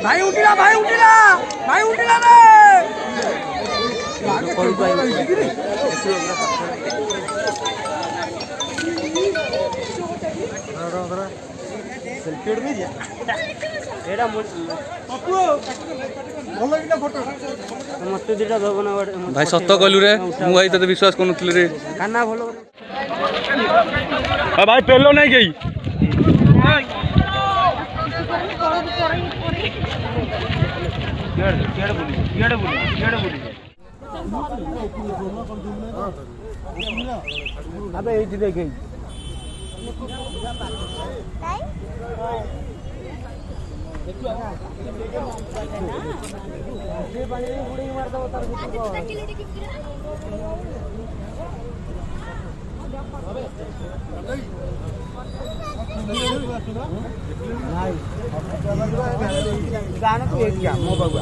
भाई उठिला भाई उठिला भाई उठिला रे भाई सत कहलु रे मु भाई तते विश्वास करूनथि रे खाना भलो भाई पेलो नहीं गई अबे एठी देखे गाना तो एक क्या मो बाबा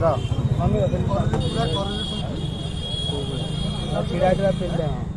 रा मम्मी चिड़ा चिड़ा